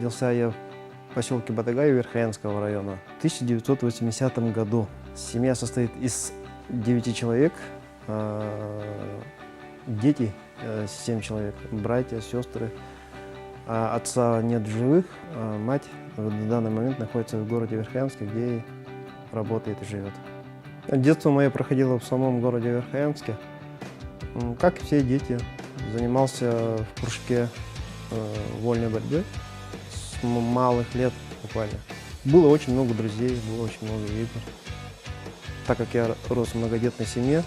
Родился я в поселке Батагай Верхоянского района в 1980 году. Семья состоит из 9 человек, дети 7 человек, братья, сестры. Отца нет в живых, мать в данный момент находится в городе Верхоянске, где работает и живет. Детство мое проходило в самом городе Верхоянске. Как и все дети, занимался в кружке вольной борьбы с малых лет буквально. Было очень много друзей, было очень много игр. Так как я рос в многодетной семье,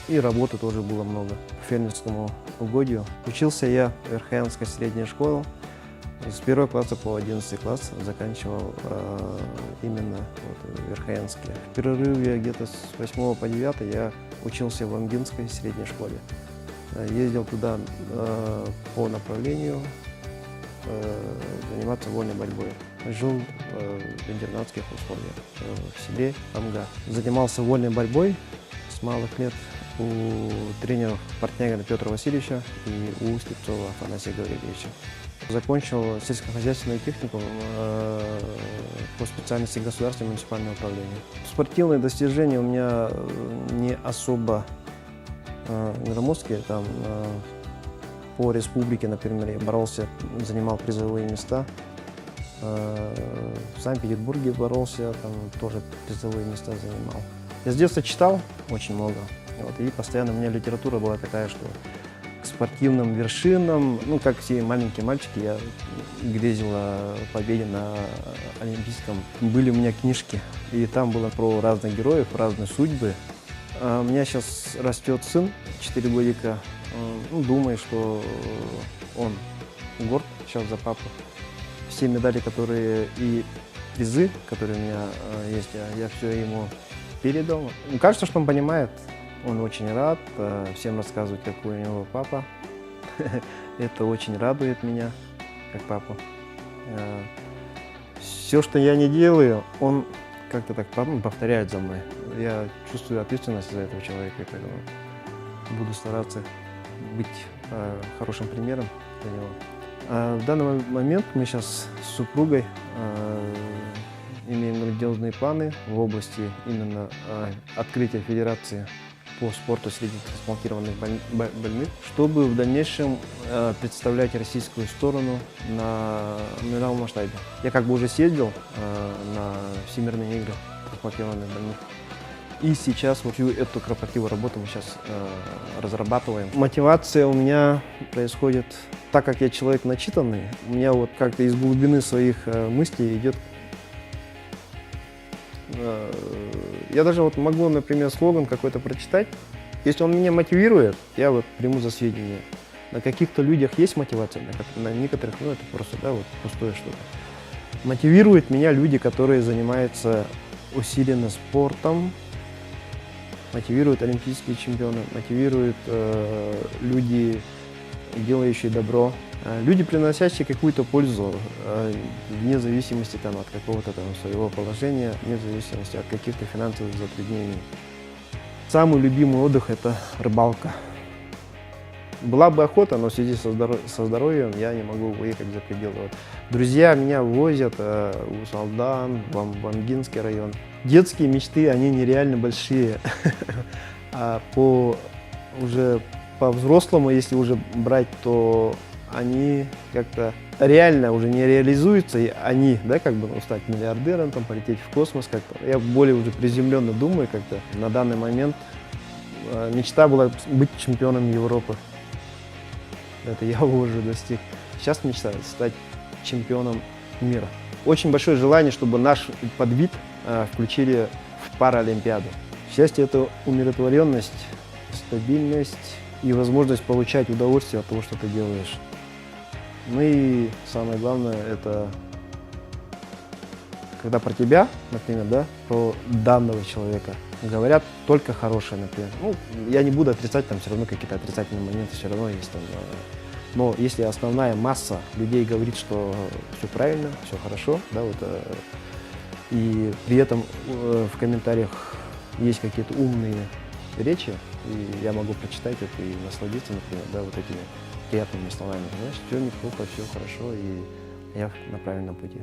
и работы тоже было много по фермерскому угодью. Учился я в Верхоянской средней школе. С 1 класса по 11 класс заканчивал именно в Верхоянске. В перерыве где-то с 8 по 9 я учился в Амгинской средней школе. Ездил туда по направлению заниматься вольной борьбой. Жил в интернатских условиях в селе Амга. Занимался вольной борьбой с малых лет у тренеров Портнягина Петра Васильевича и у Слепцова Афанасия Гавриловича. Закончил сельскохозяйственный техникум по специальности государственного муниципального управления. Спортивные достижения у меня не особо громоздкие. Там, по республике, например, я боролся, занимал призовые места. В Санкт-Петербурге боролся, там тоже призовые места занимал. Я с детства читал очень много, и постоянно у меня литература была такая, что к спортивным вершинам, как все маленькие мальчики, я грезил о победе на Олимпийском. Были у меня книжки, и там было про разных героев, разные судьбы. У меня сейчас растет сын, 4 годика. Думаю, что он горд сейчас за папу. Все медали, которые и призы, которые у меня есть, я все ему передал. Кажется, что он понимает, он очень рад всем рассказывать, какой у него папа. Это очень радует меня, как папу. Все, что я не делаю, он как-то так повторяет за мной. Я чувствую ответственность за этого человека, поэтому буду стараться быть хорошим примером для него. В данный момент мы сейчас с супругой имеем грандиозные планы в области именно открытия федерации по спорту среди трансплантированных больных, чтобы в дальнейшем представлять российскую сторону на мировом масштабе. Я уже съездил на Всемирные игры трансплантированных больных. И сейчас всю эту кропотливую работу мы сейчас разрабатываем. Мотивация у меня происходит, так как я человек начитанный, у меня как-то из глубины своих мыслей идет. Я даже могу, например, слоган какой-то прочитать. Если он меня мотивирует, я приму за сведение. На каких-то людях есть мотивация, на некоторых, это просто, пустое что-то. Мотивируют меня люди, которые занимаются усиленно спортом, мотивируют олимпийские чемпионы, мотивируют люди, делающие добро, люди, приносящие какую-то пользу, вне зависимости от какого-то своего положения, вне зависимости от каких-то финансовых затруднений. Самый любимый отдых – это рыбалка. Была бы охота, но в связи со здоровьем я не могу выехать за пределы. Друзья меня возят в Усалдан, в Амгинский район. Детские мечты, они нереально большие. А уже по-взрослому, если уже брать, то они как-то реально уже не реализуются, и они, стать миллиардером, полететь в космос как-то. Я более уже приземленно думаю как-то. На данный момент мечта была быть чемпионом Европы. Это я уже достиг. Сейчас мечта стать чемпионом мира. Очень большое желание, чтобы наш подвид включили в Паралимпиаду. Счастье – это умиротворенность, стабильность и возможность получать удовольствие от того, что ты делаешь. И самое главное – это когда про тебя, например, про данного человека говорят только хорошее, например. Я не буду отрицать, все равно какие-то отрицательные моменты все равно есть. Но если основная масса людей говорит, что все правильно, все хорошо, и при этом в комментариях есть какие-то умные речи, и я могу прочитать это и насладиться, например, этими приятными словами, значит, все неплохо, все хорошо, и я на правильном пути.